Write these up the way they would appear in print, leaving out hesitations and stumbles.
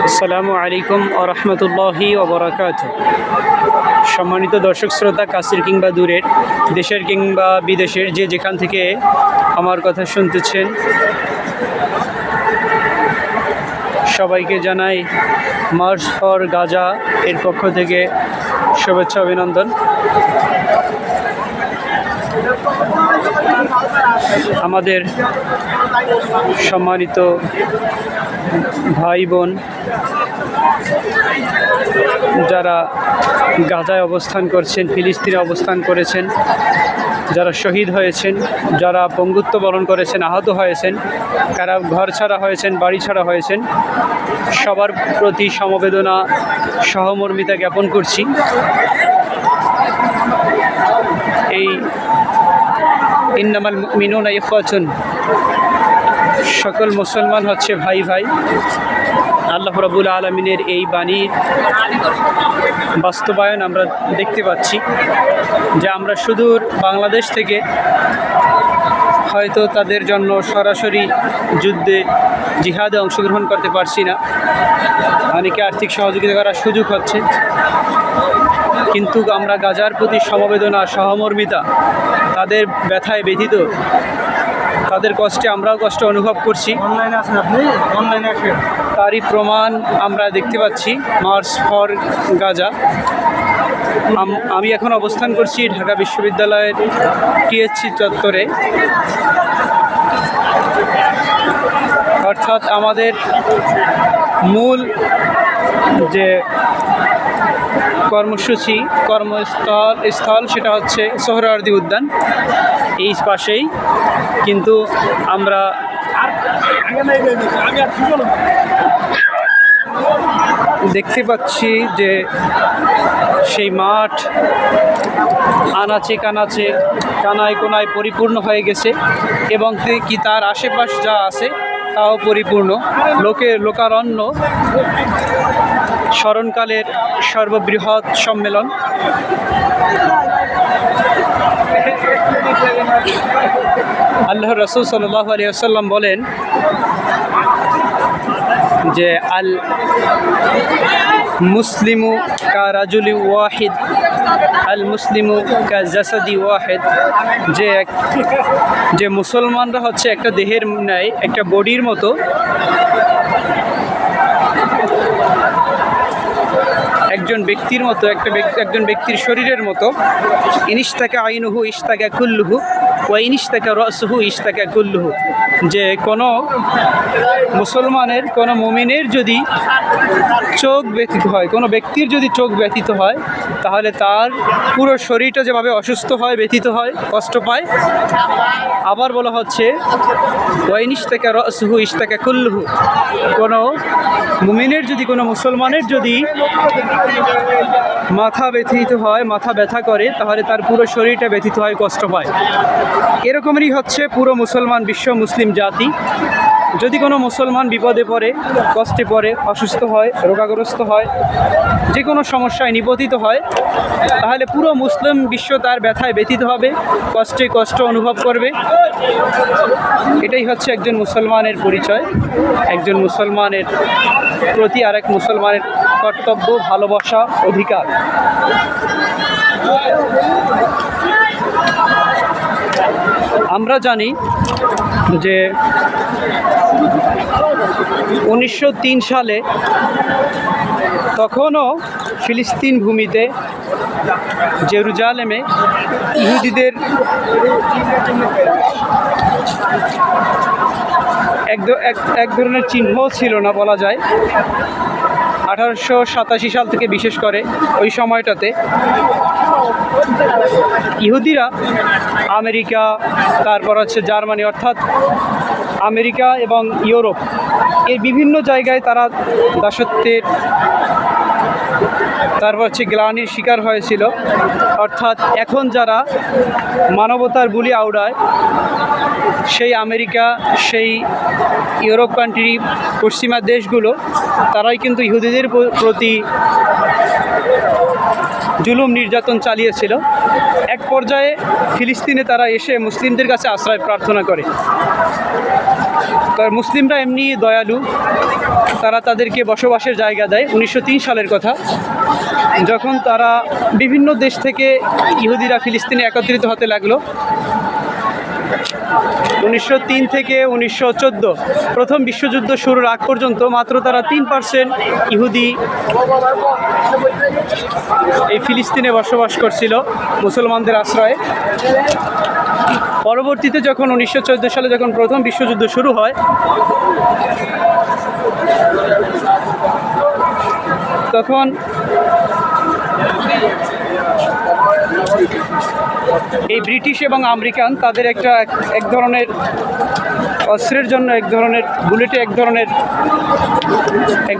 আসসালামু আলাইকুম ওয়া রাহমাতুল্লাহি ওয়া বারাকাতুহু। সম্মানিত দর্শক শ্রোতা, কাছের কিংবা দূরের, দেশের কিংবা বিদেশের, যে যেখান থেকে আমার কথা শুনতেছেন, সবাইকে জানাই মার্চ ফর গাজা এর পক্ষ থেকে শুভেচ্ছা অভিনন্দন। আমাদের সম্মানিত ভাই বোন যারা গাজায় অবস্থান করছেন, ফিলিস্তিনে অবস্থান করেছেন, যারা শহীদ হয়েছেন, যারা পঙ্গুত্ব বরণ করেছেন, আহত হয়েছেন, কারা ঘর ছাড়া হয়েছেন, বাড়ি ছাড়া হয়েছেন, সবার প্রতি সমবেদনা, সহমর্মিতা জ্ঞাপন করছি। এই ইন্নামাল মুমিনুনা ইখওয়াতুন, সকল মুসলমান হচ্ছে ভাই ভাই। আল্লাহ রাব্বুল আলামিনের এই বাণীর বাস্তবায়ন আমরা দেখতে পাচ্ছি যে আমরা সুদূর বাংলাদেশ থেকে হয়তো তাদের জন্য সরাসরি যুদ্ধে জিহাদে অংশগ্রহণ করতে পারছি না, অনেকে আর্থিক সহযোগিতা করার সুযোগ হচ্ছে, কিন্তু আমরা গাজার প্রতি সমবেদনা, সহমর্মিতা, তাদের ব্যথায় ব্যথিত, তাদের কষ্টে আমরাও কষ্ট অনুভব করছি। অনলাইনে আছেন আপনি? অনলাইনে আসেন। তারই প্রমাণ আমরা দেখতে পাচ্ছি মার্চ ফর গাজা। আমি এখন অবস্থান করছি ঢাকা বিশ্ববিদ্যালয়ের টিএসসি চত্বরে, অর্থাৎ আমাদের মূল যে কর্মস্থল সেটা হচ্ছে সোহরাওয়ার্দী উদ্যান, এই পাশেই। কিন্তু আমরা দেখতে পাচ্ছি যে সেই মাঠ আনাচে কানাচে, কানায় কোনায় পরিপূর্ণ হয়ে গেছে, এবং কি তার আশেপাশ যা আছে তাও পরিপূর্ণ। লোকারণ্য স্মরণকালের সর্ববৃহৎ সম্মেলন। আল্লাহর রাসূল সাল্লাল্লাহু আলাইহি ওয়াসাল্লাম বলেন যে আল মুসলিমু কা রাজুলি ওয়াহিদ, আল মুসলিমু কা জাসাদি ওয়াহিদ, যে মুসলমানরা হচ্ছে একটা দেহের ন্যায়, একটা বডির মতো। একজন ব্যক্তির মতো, একজন ব্যক্তির শরীরের মতো। ইনিশতাকা আইনুহু ইশতাকা কুল্লুহু ওয়া ইনিশতাকা রাসুহু ইশতাকা কুল্লুহু, যে কোনো মুসলমানের, কোনো মুমিনের যদি চোখ ব্যথিত হয়, কোনো ব্যক্তির যদি চোখ ব্যথিত হয়, তাহলে তার পুরো শরীরটা যেভাবে অসুস্থ হয়, ব্যথিত হয়, কষ্ট পায়। আবার বলা হচ্ছে ওয়া ইনিশতাকা রাসুহু ইশতাকা কুল্লুহু, কোনো মুমিনের যদি, কোনো মুসলমানের যদি মাথা ব্যথিত হয়, মাথা ব্যথা করে, তাহলে তার পুরো শরীরটা ব্যথিত হয়, কষ্ট পায়। এরকমই হচ্ছে পুরো মুসলমান বিশ্ব, মুসলিম জাতি। যদি কোনো মুসলমান বিপদে পড়ে, কষ্টে পড়ে, অসুস্থ হয়, রোগাগ্রস্ত হয়, যে কোনো সমস্যায় নিপতিত হয়, তাহলে পুরো মুসলিম বিশ্ব তার ব্যথায় ব্যথিত হবে, কষ্টে কষ্ট অনুভব করবে। এটাই হচ্ছে একজন মুসলমানের পরিচয়, একজন মুসলমানের প্রতি আরেক মুসলমানের কর্তব্য, ভালোবাসা, অধিকার। আমরা জানি যে 1903 সালে তখনও ফিলিস্তিন ভূমিতে, জেরুজালেমে ইহুদিদের এক ধরনের চিহ্ন ছিল না বলা যায়। 1887 সাল থেকে, বিশেষ করে ওই সময়টাতে ইহুদিরা আমেরিকা, তারপর হচ্ছে জার্মানি, অর্থাৎ আমেরিকা এবং ইউরোপ, এর বিভিন্ন জায়গায় তারা দাসত্বের, তারপর হচ্ছে গ্লানির শিকার হয়েছিল। অর্থাৎ এখন যারা মানবতার বুলি আওড়ায়, সেই আমেরিকা, সেই ইউরোপ কান্ট্রি, পশ্চিমা দেশগুলো, তারাই কিন্তু ইহুদিদের প্রতি জুলুম নির্যাতন চালিয়েছিল। এক পর্যায়ে ফিলিস্তিনে তারা এসে মুসলিমদের কাছে আশ্রয় প্রার্থনা করে। কারণ মুসলিমরা এমনি দয়ালু, তারা তাদেরকে বসবাসের জায়গা দেয়। 1903 সালের কথা, যখন তারা বিভিন্ন দেশ থেকে ইহুদিরা ফিলিস্তিনে একত্রিত হতে লাগলো। 1903 থেকে 1914 প্রথম বিশ্বযুদ্ধ শুরুর আগ পর্যন্ত মাত্র তারা 3% ইহুদি এই ফিলিস্তিনে বসবাস করছিল মুসলমানদের আশ্রয়ে। পরবর্তীতে যখন 1914 সালে যখন প্রথম বিশ্বযুদ্ধ শুরু হয়, তখন এই ব্রিটিশ এবং আমেরিকান তাদের এক ধরনের অস্ত্রের জন্য এক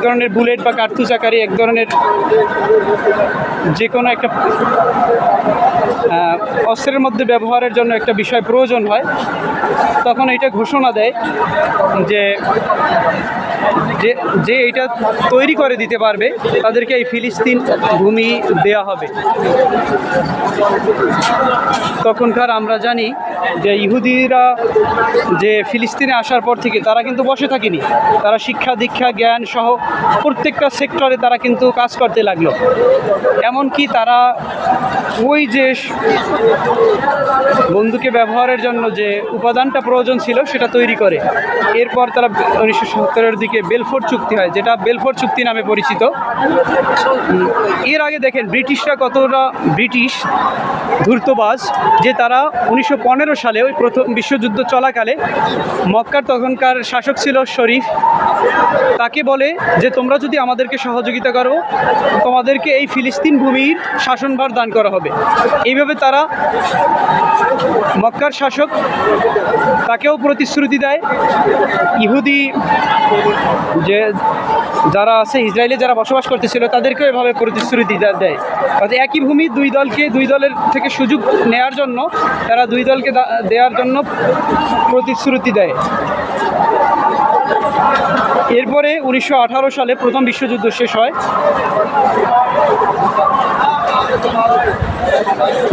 ধরনের বুলেট বা কার্তুজ আকারে এক ধরনের যে কোনো একটা অস্ত্রের মধ্যে ব্যবহারের জন্য একটা বিষয় প্রয়োজন হয়। তখন এটা ঘোষণা দেয় যে যে এটা তৈরি করে দিতে পারবে তাদেরকে এই ফিলিস্তিন ভূমি দেয়া হবে। তখনকার আমরা জানি যে ইহুদিরা যে ফিলিস্তিনে আসার পর থেকে তারা কিন্তু বসে থাকেনি, তারা শিক্ষা দীক্ষা জ্ঞান সহ প্রত্যেকটা সেক্টরে তারা কিন্তু কাজ করতে লাগলো। এমনকি তারা ওই যে বন্দুকে ব্যবহারের জন্য যে উপাদানটা প্রয়োজন ছিল সেটা তৈরি করে। এরপর তারা 1970-এর দিকে বেলফোর চুক্তি হয়, যেটা বেলফোর চুক্তি নামে পরিচিত। এর আগে দেখেন ব্রিটিশরা কতটা ধূর্তবাজ যে তারা 1915 সালে ওই প্রথম বিশ্বযুদ্ধ চলাকালে মক্কার তখনকার শাসক ছিল শরীফ, তাকে বলে যে তোমরা যদি আমাদেরকে সহযোগিতা করো তোমাদেরকে এই ফিলিস্তিন ভূমির শাসনভার দান করা হবে। এইভাবে তারা মক্কার শাসক তাকেও প্রতিশ্রুতি দেয়। ইহুদি যারা আছে ইসরায়েলে যারা বসবাস করতেছিল তাদেরকেও এভাবে প্রতিশ্রুতি দেয়। অর্থাৎ একই ভূমি দুই দলের থেকে সুযোগ নেয়ার জন্য তারা দুই দলকে দেওয়ার জন্য প্রতিশ্রুতি দেয়। এরপরে 1918 সালে প্রথম বিশ্বযুদ্ধ শেষ হয়,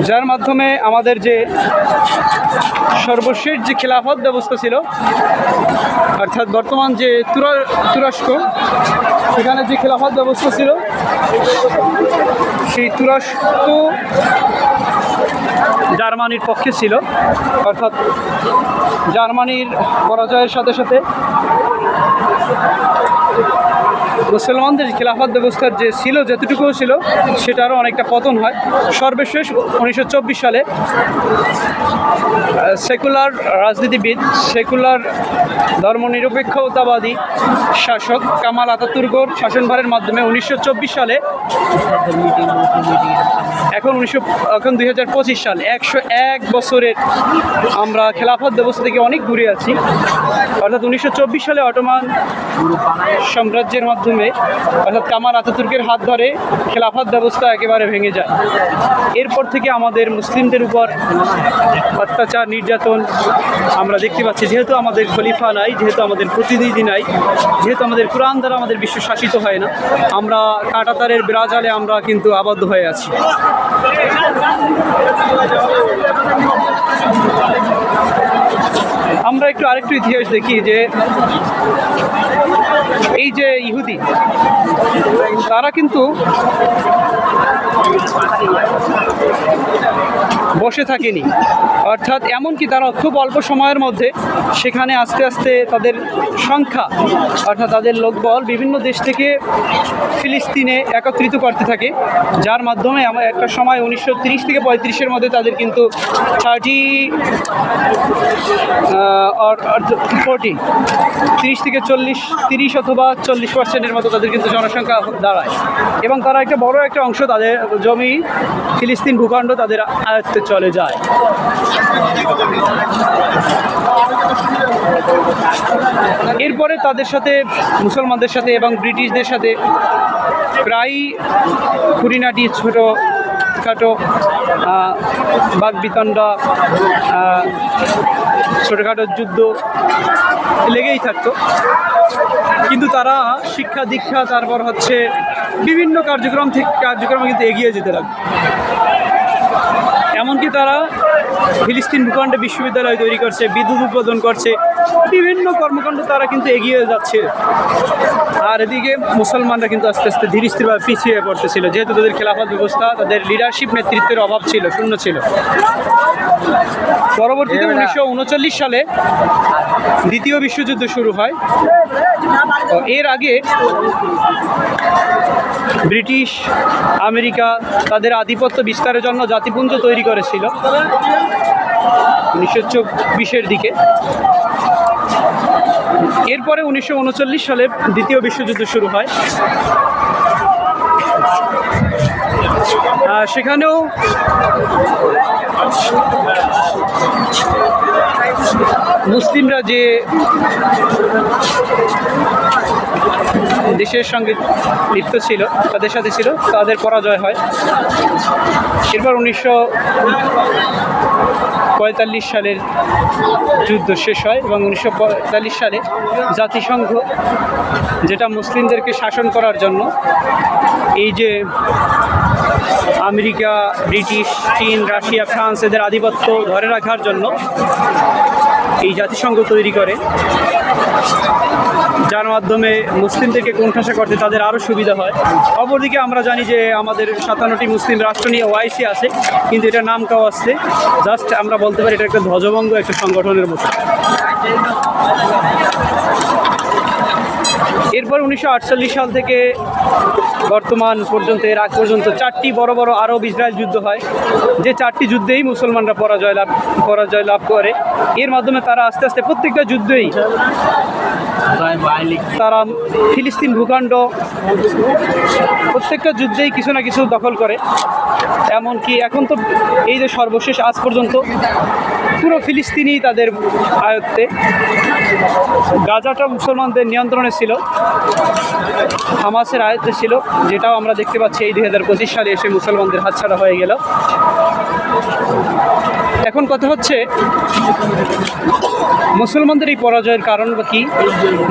যার মাধ্যমে আমাদের যে সর্বশেষ যে খেলাফত ব্যবস্থা ছিল, অর্থাৎ বর্তমান যে তুরস্ক, সেখানে যে খেলাফত ব্যবস্থা ছিল সেই তুরস্ক জার্মানির পক্ষে ছিল। অর্থাৎ জার্মানির পরাজয়ের সাথে সাথে মুসলমানদের খেলাফত ব্যবস্থার যে ছিল যতটুকুও ছিল সেটারও অনেকটা পতন হয়। সর্বশেষ 1924 সালে সেকুলার রাজনীতিবিদ, সেকুলার ধর্মনিরপেক্ষতাবাদী শাসক কামাল আতাতুর্কর শাসনভারের মাধ্যমে 1924 সালে এখন 2025 সাল 101 বছরের আমরা খেলাফত ব্যবস্থা থেকে অনেক দূরে আছি। অর্থাৎ 1924 সালে অটোমান সাম্রাজ্যের মাধ্যমে অর্থাৎ কামাল আতাতুর্কের হাত ধরে খেলাফত ব্যবস্থা একেবারে ভেঙে যায়। এরপর থেকে আমাদের মুসলিমদের উপর অত্যাচার নির্যাতন আমরা দেখতে পাচ্ছি। যেহেতু আমাদের খলিফা নাই, যেহেতু আমাদের প্রতিনিধি নাই, যেহেতু আমাদের কোরআন দ্বারা আমাদের বিশ্ব শাসিত হয় না, আমরা কাঁটাতারের বিরাজালে আমরা কিন্তু আবদ্ধ হয়ে আছি। আমরা আরেকটু ইতিহাস দেখি যে এই যে ইহুদি তারা কিন্তু বসে থাকেনি। অর্থাৎ এমনকি তারা খুব অল্প সময়ের মধ্যে সেখানে আস্তে আস্তে তাদের সংখ্যা অর্থাৎ তাদের লোকবল বিভিন্ন দেশ থেকে ফিলিস্তিনে একত্রিত করতে থাকে, যার মাধ্যমে আমার একটা সময় 1930 থেকে 35-এর মধ্যে তাদের কিন্তু 30 থেকে 30 অথবা 40%-এর মতো তাদের কিন্তু জনসংখ্যা দাঁড়ায়। এবং তারা একটা বড় একটা অংশ তাদের জমি ফিলিস্তিন ভূখণ্ড তাদের আয়ত্তে চলে যায়। এরপরে তাদের সাথে মুসলমানদের সাথে এবং ব্রিটিশদের সাথে প্রায় খুঁটিনাটি ছোটোখাটো বাকবিতণ্ডা, ছোটোখাটো যুদ্ধ লেগেই থাকতো। কিন্তু তারা শিক্ষা দীক্ষা তারপর বিভিন্ন কার্যক্রম কিন্তু এগিয়ে যেতে লাগবে। এমনকি তারা ফিলিস্তিন ভূখণ্ডে বিশ্ববিদ্যালয় তৈরি করছে, বিদ্যুৎ উৎপাদন করছে, বিভিন্ন কর্মকাণ্ড তারা কিন্তু এগিয়ে যাচ্ছে। আর এদিকে মুসলমানরা কিন্তু আস্তে আস্তে ধীরে স্থিরভাবে পিছিয়ে পড়তেছিল, যেহেতু তাদের খেলাফত ব্যবস্থা, তাদের লিডারশিপ নেতৃত্বের অভাব ছিল, শূন্য ছিল। পরবর্তীতে 1939 সালে দ্বিতীয় বিশ্বযুদ্ধ শুরু হয়। এর আগে ব্রিটিশ, আমেরিকা তাদের আধিপত্য বিস্তারের জন্য জাতিপুঞ্জ তৈরি করেছিল 1924 দিকে। এরপরে 1939 সালে দ্বিতীয় বিশ্বযুদ্ধ শুরু হয়। সেখানেও মুসলিমরা যে দেশের সঙ্গে লিপ্ত ছিল, তাদের সাথে ছিল, তাদের পরাজয় হয়। এরপর 1945 সালের যুদ্ধ শেষ হয় এবং 1945 সালে জাতিসংঘ, যেটা মুসলিমদেরকে শাসন করার জন্য এই যে আমেরিকা, ব্রিটিশ, চীন, রাশিয়া, ফ্রান্স এদের আধিপত্য ধরে রাখার জন্য এই জাতিসংঘ তৈরি করে, যার মাধ্যমে মুসলিমদেরকে কোণঠাসা করতে তাদের আরও সুবিধা হয়। অপরদিকে আমরা জানি যে আমাদের 57টি মুসলিম রাষ্ট্র নিয়ে ওআইসি আছে, কিন্তু এটা নাম কাও আসছে, জাস্ট আমরা বলতে পারি এটা একটা ধ্বজভঙ্গ একটা সংগঠনের মতো। এরপর 1948 সাল থেকে বর্তমান পর্যন্ত, এর আগ পর্যন্ত 4টি বড় বড় আরব ইসরায়েল যুদ্ধ হয়, যে 4টি যুদ্ধেই মুসলমানরা পরাজয় লাভ করে। এর মাধ্যমে তারা আস্তে আস্তে প্রত্যেকটা যুদ্ধেই তারা ফিলিস্তিন ভূখণ্ড প্রত্যেকটা যুদ্ধেই কিছু না কিছু দখল করে। এমনকি এখন তো এই যে সর্বশেষ আজ পর্যন্ত পুরো ফিলিস্তিনই তাদের আয়ত্তে। গাজাটা মুসলমানদের নিয়ন্ত্রণে ছিল, হামাসের আয়ত্তে ছিল, যেটাও আমরা দেখতে পাচ্ছি এই 2025 সালে এসে মুসলমানদের হাতছাড়া হয়ে গেল। এখন কথা হচ্ছে মুসলমানদের এই পরাজয়ের কারণ বা কি?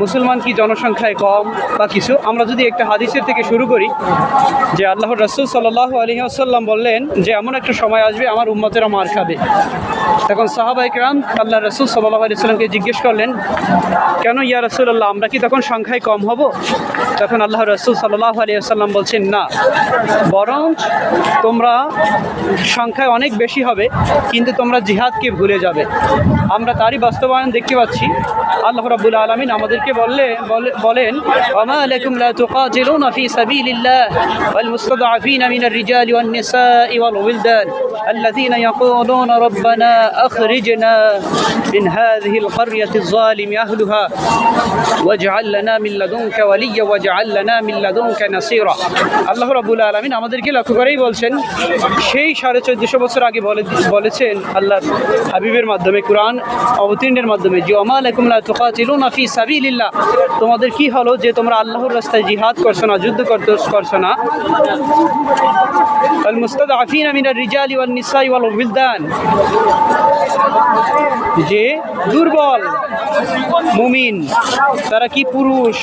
মুসলমান কি জনসংখ্যায় কম বা কিছু? আমরা যদি একটা হাদিসের থেকে শুরু করি, যে আল্লাহর রাসূল সাল্লাল্লাহু আলাইহি ওয়াসাল্লাম বললেন যে এমন একটা সময় আসবে আমার উম্মতেরা মার খাবে। তখন সাহাবায়ে কেরাম আল্লাহ রাসূল সাল্লাল্লাহু আলাইহি ওয়াসাল্লামকে জিজ্ঞেস করলেন, কেন ইয়া রাসূলুল্লাহ, আমরা কি তখন সংখ্যায় কম হব? তখন আল্লাহ রাসূল সাল্লাল্লাহু আলাইহি ওয়াসাল্লাম বলছেন, না, বরং তোমরা সংখ্যায় অনেক বেশি হবে, কিন্তু তোমরা জিহাদকে ভুলে যাবে। আমরা তারই বাস্তবায়ন দেখতে পাচ্ছি। আল্লাহ রাব্বুল আলামিন আমাদেরকে বলেন, ওয়ামা লাকুম লা তুকাতিলুনা ফি সাবিলিল্লাহ ওয়াল মুস্তাদআফিনা মিনার রিজালি ওয়ান নিসাই ওয়াল ওয়িলদান আল্লাযীনা ইয়াকুলুনা রাব্বানা আখরিজনা মিন হাযিহিল ক্বরয়াতিয যালিমি আহলুহা ওয়াজআল লানা মিন লাদুনকা ওয়ালিয়্যা ওয়াজআল লানা মিন লাদুনকা নাসীরা। আল্লাহ রাব্বুল আলামিন আমাদেরকে লক্ষ্য করেই বলছেন, সেই 1450 বছর আগে বলেছেন আল্লাহ হাবিবের মাধ্যমে, কোরআন অবতীর্ণের মাধ্যমে, যে ওয়ামা লাকুম লা তুকাতিলুনা ফি সাবিলিল্লাহ, তোমাদের কি হলো যে তোমরা আল্লাহর রাস্তায় জিহাদ করছো না, যুদ্ধ করছো না। আল মুস্তাদআফিনা মিনার রিজালি ওয়ান নিসাই ওয়াল ওয়িলদান, যে দুর্বল মুমিন, তারা কি পুরুষ,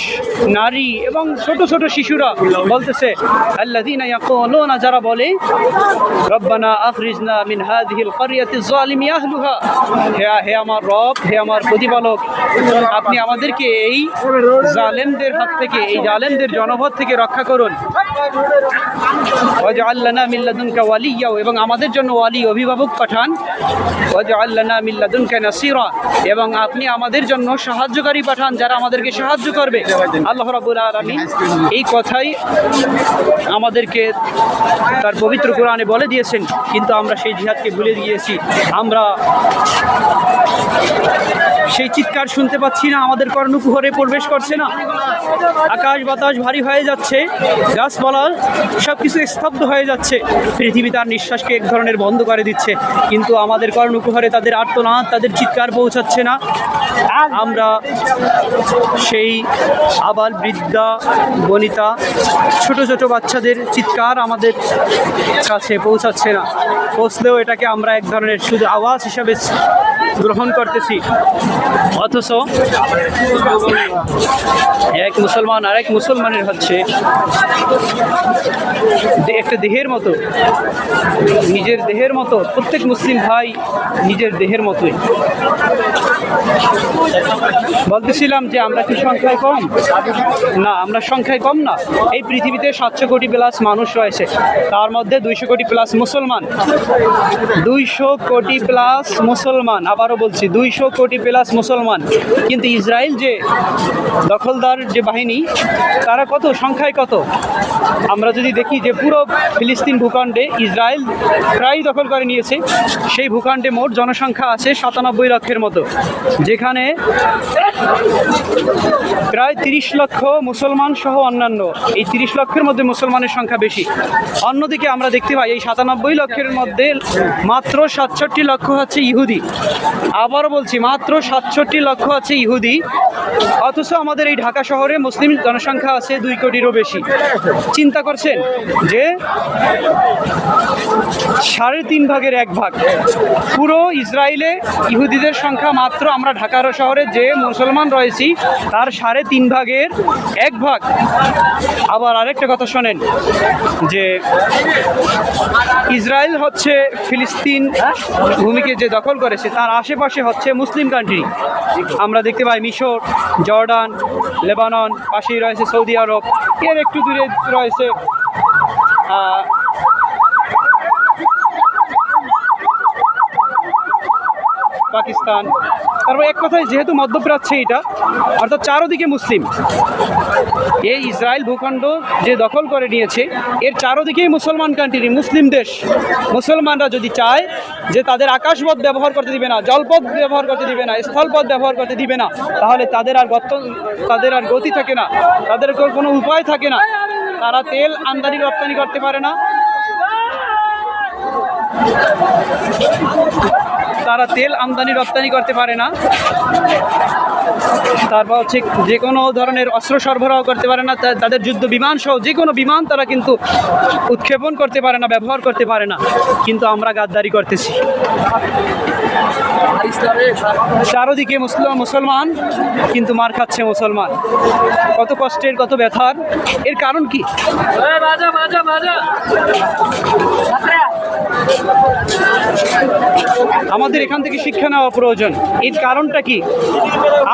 নারী এবং ছোট ছোট শিশুরা বলতেছে, আল্লাযীনা ইয়াকুলুনা, যারা বলে, রব্বানা আখরিজনা মিন হাযিহিল ক্বরয়াতিয যালিমি আহলুহা, হে আমার রব, হে আমার প্রতিপালক, আপনি আমাদেরকে এই জালেমদের হাত থেকে, এই জালেমদের জনপদ থেকে রক্ষা করুন। ওয়াজআল লানা মিন লাদুনকা ওয়ালিয়্যা, এবং আমাদের জন্য ওয়ালি, অভিভাবক পাঠান। ওয়াজআল লানা মিন লাদুনকা নাসীরা, এবং আপনি আমাদের জন্য সাহায্যকারী পাঠান, যারা আমাদেরকে সাহায্য করবে। আল্লাহ রাব্বুল আলামিন এই কথাই আমাদেরকে তার পবিত্র কোরআনে বলে দিয়েছেন, কিন্তু আমরা সেই জিহাদকে ভুলে গিয়েছি। আমরা সেই চিৎকার শুনতে পাচ্ছি না, আমাদের কর্ণকুহরে প্রবেশ করছে না। আকাশ বাতাস ভারী হয়ে যাচ্ছে, গাছপালা সব কিছু স্তব্ধ হয়ে যাচ্ছে, পৃথিবী তার নিঃশ্বাসকে এক ধরনের বন্ধ করে দিচ্ছে, কিন্তু আমাদের কর্ণকুহরে তাদের আর্তনাদ, তাদের চিৎকার পৌঁছাচ্ছে না। আমরা সেই আবাল বৃদ্ধা বনিতা, ছোট ছোট বাচ্চাদের চিৎকার আমাদের কাছে পৌঁছাচ্ছে না। পৌঁছলেও এটাকে আমরা এক ধরনের শুধু আওয়াজ হিসাবে গ্রহণ করতেছি, অথচ এক মুসলমান আরেক মুসলমানের হচ্ছে একটা দেহের মতো, নিজের দেহের মতো। প্রত্যেক মুসলিম ভাই নিজের দেহের মতোই। বলতেছিলাম যে আমরা কি সংখ্যায় কম? না, আমরা সংখ্যায় কম না। এই পৃথিবীতে 700 কোটি প্লাস মানুষ রয়েছে, তার মধ্যে 200 কোটি প্লাস মুসলমান। 200 কোটি প্লাস মুসলমান, আবারও বলছি 200 কোটি প্লাস মুসলমান। কিন্তু ইসরায়েল যে দখলদার যে বাহিনী, তারা কত সংখ্যায় কত? আমরা যদি দেখি যে পুরো ফিলিস্তিন ভূখণ্ডে ইসরায়েল প্রায় দখল করে নিয়েছে। সেই ভূখণ্ডে মোট জনসংখ্যা আছে 97 লক্ষের মতো, যেখানে প্রায় 30 লক্ষ মুসলমান সহ অন্যান্য। এই 30 লক্ষের মধ্যে মুসলমানের সংখ্যা বেশি। অন্যদিকে আমরা দেখতে পাই এই 97 লক্ষের মধ্যে মাত্র 67 লক্ষ হচ্ছে ইহুদি। আবারও বলছি, মাত্র 67 লক্ষ আছে ইহুদি, অথচ আমাদের এই ঢাকা শহরে মুসলিম জনসংখ্যা আছে 2 কোটিরও বেশি। চিন্তা করছেন যে 3.5 ভাগের 1 ভাগ পুরো ইসরায়েলে ইহুদিদের সংখ্যা মাত্র আমরা ঢাকার শহরে যে মুসলমান রয়েছি তার 3.5 ভাগের 1 ভাগ। আবার আরেকটা কথা শোনেন যে ইসরায়েল হচ্ছে ফিলিস্তিন ভূমিকে যে দখল করেছে তার আশেপাশে হচ্ছে মুসলিম কান্ট্রি। আমরা দেখতে পাই মিশর, জর্ডান, লেবানন, পাশেই রয়েছে সৌদি আরব, এর একটু দূরে রয়েছে পাকিস্তান। তারপর এক কথায় যেহেতু মধ্যপ্রাচ্যে এটা, অর্থাৎ চারোদিকে মুসলিম। এই ইসরায়েল ভূখণ্ড যে দখল করে নিয়েছে এর চারোদিকেই মুসলমান কান্ট্রি, মুসলিম দেশ। মুসলমানরা যদি চায় যে তাদের আকাশপথ ব্যবহার করতে দিবে না, জলপথ ব্যবহার করতে দিবে না, স্থলপথ ব্যবহার করতে দিবে না, তাহলে তাদের আর গতি থাকে না, তাদের কোনো উপায় থাকে না। তারা তেল আমদানি রপ্তানি করতে পারে না, তারপর হচ্ছে যে কোনো ধরনের অস্ত্র সরবরাহ করতে পারে না, তাদের যুদ্ধ বিমান সহ যে কোনো বিমান তারা কিন্তু উৎক্ষেপণ করতে পারে না, ব্যবহার করতে পারে না। কিন্তু আমরা গাদ্দারি করতেছি। চারোদিকে মুসলমান, কিন্তু মার খাচ্ছে মুসলমান। কত কষ্টের, কত ব্যথার। এর কারণ কি? আমাদের এখান থেকে শিক্ষা নেওয়া প্রয়োজন। এর কারণটা কি?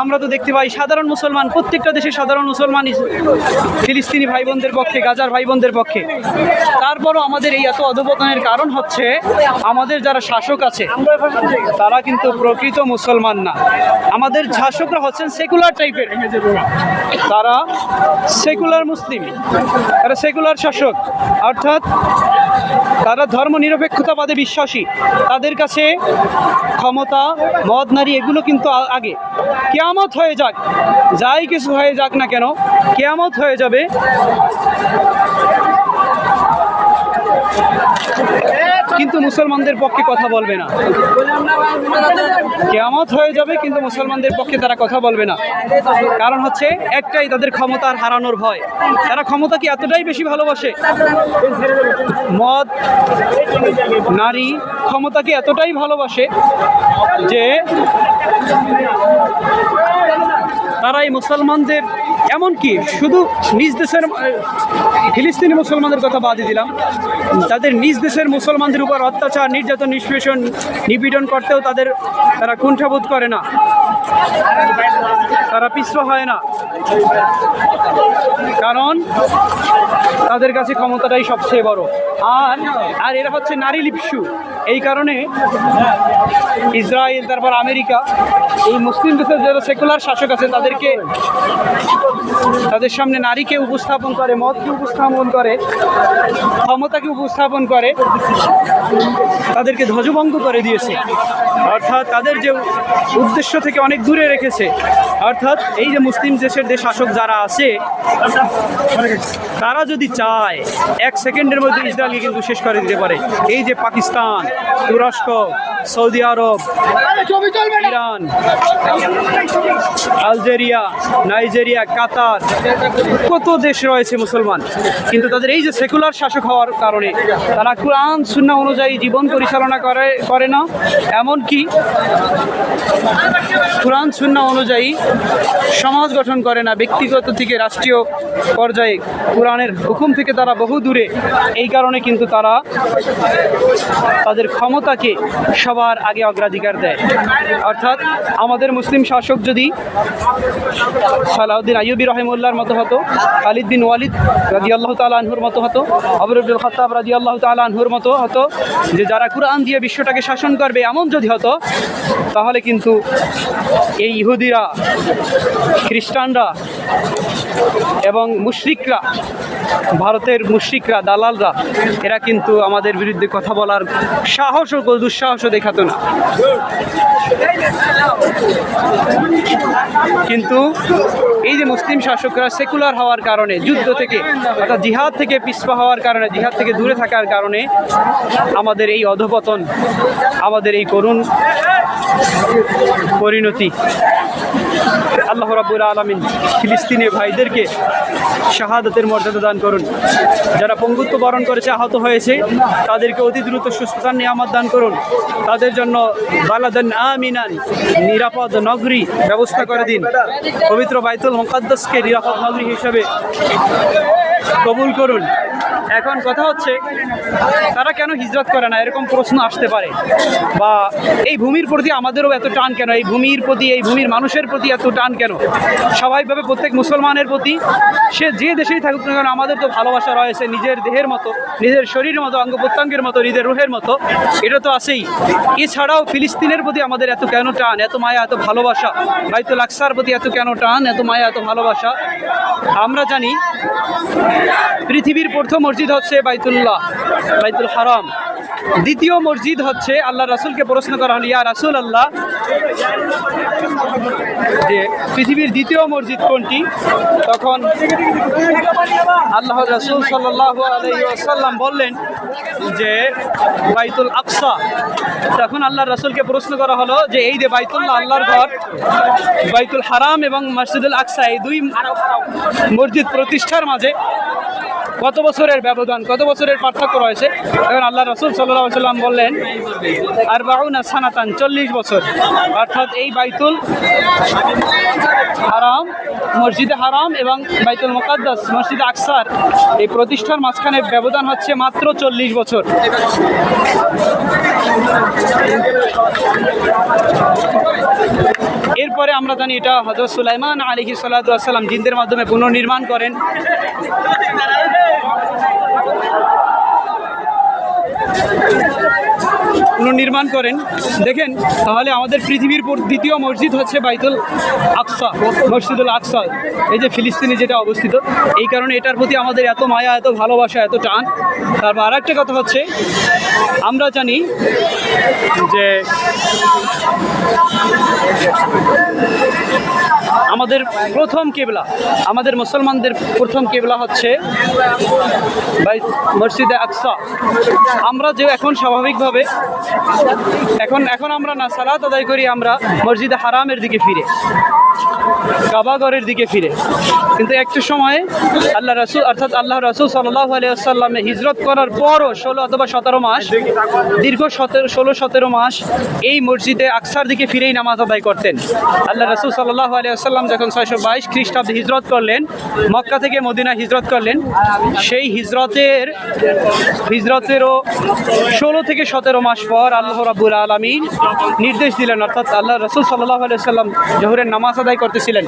আমরা তো দেখতে পাই সাধারণ মুসলমান, প্রত্যেকটা দেশের সাধারণ মুসলমান ফিলিস্তিনি ভাই বোনদের পক্ষে, গাজার ভাই বোনদের পক্ষে। তারপরও আমাদের এই এত অধঃপতনের কারণ হচ্ছে আমাদের যারা শাসক আছে তারা কিন্তু প্রকৃত মুসলমান না। আমাদের শাসকরা হচ্ছেন সেকুলার টাইপের, তারা সেকুলার মুসলিম, তারা সেকুলার শাসক, অর্থাৎ তারা ধর্ম নিরপেক্ষতাবাদে বিশ্বাসী। তাদের কাছে ক্ষমতা, মদ, নারী এগুলো কিন্তু আগে। কিয়ামত হয়ে যাক, যাই কিছু হয়ে যাক না কেন, কিয়ামত হয়ে যাবে, কিন্তু মুসলমানদের পক্ষে কথা বলবে না। কিয়ামত হয়ে যাবে কিন্তু মুসলমানদের পক্ষে তারা কথা বলবে না। কারণ হচ্ছে একটাই, তাদের ক্ষমতার হারানোর ভয়। তারা ক্ষমতাকে এতটাই বেশি ভালোবাসে, মদ, নারী, ক্ষমতাকে এতটাই ভালোবাসে যে তারা এই মুসলমানদের, এমনকি শুধু নিজ দেশের ফিলিস্তিনি মুসলমানদের কথা বাদই দিলাম, তাদের নিজ দেশের মুসলমানদের উপর অত্যাচার, নির্যাতন, নিপীড়ন করতেও তারা কুণ্ঠাবোধ করে না, তারা পিছপা হয় না। কারণ তাদের কাছে ক্ষমতাটাই সবচেয়ে বড়। আর এরা হচ্ছে নারী লিপ্সু। এই কারণে ইসরায়েল, তারপর আমেরিকা, এই মুসলিম দেশের যারা সেকুলার শাসক আছে তাদের সামনে নারীকে উপস্থাপন করে, মদকে উপস্থাপন করে, ক্ষমতাকে উপস্থাপন করে, তাদেরকে ধ্বজভঙ্গ করে দিয়েছে। অর্থাৎ তাদের যে উদ্দেশ্য থেকে অনেক দূরে রেখেছে। অর্থাৎ এই যে মুসলিম দেশের শাসক যারা আছে তারা যদি চায় 1 সেকেন্ডের মধ্যে ইসরায়েলকে কিন্তু শেষ করে দিতে পারে। এই যে পাকিস্তান, তুরস্ক, সৌদি আরব, ইরান, আলজেরিয়া, নাইজেরিয়া, কাতার, কত দেশ রয়েছে মুসলমান, কিন্তু তাদের এই যে সেকুলার শাসক হওয়ার কারণে তারা কোরআন সুন্নাহ অনুযায়ী জীবন পরিচালনা করে না, এমনকি কোরআন সুন্নাহ অনুযায়ী সমাজ গঠন করে না, ব্যক্তিগত থেকে রাষ্ট্রীয় পর্যায়ে কোরআনের হুকুম থেকে তারা বহু দূরে। এই কারণে কিন্তু তারা তাদের ক্ষমতাকে সবার আগে অগ্রাধিকার দেয়। অর্থাৎ আমাদের মুসলিম শাসক যদি সালাউদ্দিন আইয়ুবী রহিমউল্লাহর মতো হতো, খালিদ বিন ওয়ালিদ রাদিয়াল্লাহু তাআলা আনহুর মতো হতো, ওমর ইবনুল খাত্তাব রাদিয়াল্লাহু তাআলা আনহুর মতো হতো, যে যারা কোরআন দিয়ে বিশ্বটাকে শাসন করবে, এমন যদি হতো, তাহলে কিন্তু এই ইহুদিরা, খ্রিস্টানরা এবং মুশরিকরা, ভারতের মুশরিকরা, দালালরা, এরা কিন্তু আমাদের বিরুদ্ধে কথা বলার সাহস ও দুঃসাহসও দেখাতো না। কিন্তু এই যে মুসলিম শাসকরা সেকুলার হওয়ার কারণে, যুদ্ধ থেকে অর্থাৎ জিহাদ থেকে পিছপা হওয়ার কারণে, জিহাদ থেকে দূরে থাকার কারণে আমাদের এই অধঃপতন, আমাদের এই করুণ পরিণতি। আল্লাহ রাব্বুল আলামিন ফিলিস্তিনি ভাইদেরকে শাহাদাতের মর্যাদা দান করুন। যারা পঙ্গুত্ব বরণ করেছে, আহত হয়েছে, তাদেরকে অতি দ্রুত সুস্থতার নিয়ামত দান করুন। তাদের জন্য বালাদান আমিনান, নিরাপদ নগরী ব্যবস্থা করে দিন। পবিত্র বাইতুল মুকাদ্দাসকে নিরাপদ নগরী হিসেবে কবুল করুন। এখন কথা হচ্ছে, তারা কেন হিজরত করে না, এরকম প্রশ্ন আসতে পারে। বা এই ভূমির প্রতি আমাদেরও এত টান কেন, এই ভূমির প্রতি, এই ভূমির মানুষের প্রতি এত টান কেন? স্বাভাবিকভাবে প্রত্যেক মুসলমানের প্রতি, সে যে দেশেই থাকুক না কেন, আমাদের তো ভালোবাসা রয়েছে, নিজের দেহের মতো, নিজের শরীরের মতো, অঙ্গ প্রত্যঙ্গের মতো, নিজের রুহের মতো, এটা তো আছেই। এছাড়াও ফিলিস্তিনের প্রতি আমাদের এত কেন টান, এত মায়া, এত ভালোবাসা? বাইতুল আকসার প্রতি এত কেন টান, এত মায়া, এত ভালোবাসা? আমরা জানি পৃথিবীর প্রথম মসজিদ হচ্ছে বাইতুল্লাহ, বাইতুল হারাম। দ্বিতীয় মসজিদ হচ্ছে, আল্লাহ রাসূলকে প্রশ্ন করা হলো, ইয়া রাসূল আল্লাহ, যে পৃথিবীর দ্বিতীয় মসজিদ কোনটি? তখন আল্লাহ রাসূল সাল্লাল্লাহু আলাইহি ওয়াসাল্লাম বললেন যে বাইতুল আকসা। তখন আল্লাহ রাসূলকে প্রশ্ন করা হলো যে এই যে বাইতুল্লাহ, আল্লাহর ঘর, বাইতুল হারাম এবং মসজিদুল আকসা, এই দুই মসজিদ প্রতিষ্ঠার মাঝে কত বছরের ব্যবধান, কত বছরের পার্থক্য রয়েছে? এখন আল্লাহ রাসূল সাল্লাল্লাহু আলাইহি ওয়াসাল্লাম বললেন, আরবাউনা সানাতান, 40 বছর। অর্থাৎ এই বাইতুল হারাম, মসজিদে হারাম এবং বাইতুল মুকাদ্দাস, মসজিদে আকসার এই প্রতিষ্ঠার মাঝখানে ব্যবধান হচ্ছে মাত্র 40 বছর। এরপরে আমরা জানি এটা হযরত সুলাইমান আলাইহিস সালাতু ওয়াস সালাম জিনদের মাধ্যমে পুনর্নির্মাণ করেন। দেখেন, তাহলে আমাদের পৃথিবীর দ্বিতীয় মসজিদ হচ্ছে বাইতুল আকসা, মসজিদুল আকসা, এই যে ফিলিস্তিনে যেটা অবস্থিত। এই কারণে এটার প্রতি আমাদের এত মায়া, এত ভালোবাসা, এত টান। তারপর আর একটা কথা হচ্ছে, আমরা জানি যে আমাদের প্রথম কিবলা, আমাদের মুসলমানদের প্রথম কিবলা হচ্ছে মসজিদে আকসা। আমরা যে এখন স্বাভাবিকভাবে এখন আমরা না সালাত আদায় করি, আমরা মসজিদে হারামের দিকে ফিরে, কাবাগরের দিকে ফিরে। কিন্তু একটা সময়ে আল্লাহ রাসূল, অর্থাৎ আল্লাহ রাসূল সাল্লাল্লাহু আলাইহি ওয়াসাল্লামে হিজরত করার পরও 16 অথবা 17 মাস, দীর্ঘ 16-17 মাস এই মসজিদে আকসার দিকে ফিরেই নামাজ আদায় করতেন। আল্লাহ রাসূল সাল্লাল্লাহু আলাইহি ওয়াসাল্লাম যখন 622 খ্রিস্টাব্দে হিজরত করলেন, মক্কা থেকে মদিনা হিজরত করলেন, সেই হিজরতেরও 16 থেকে 17 মাস পর আল্লাহ রাব্বুল আলামিন নির্দেশ দিলেন। অর্থাৎ আল্লাহ রাসূল সাল্লাল্লাহু আলাইহি ওয়াসাল্লাম জোহরের নামাজ আদায় করতেছিলেন,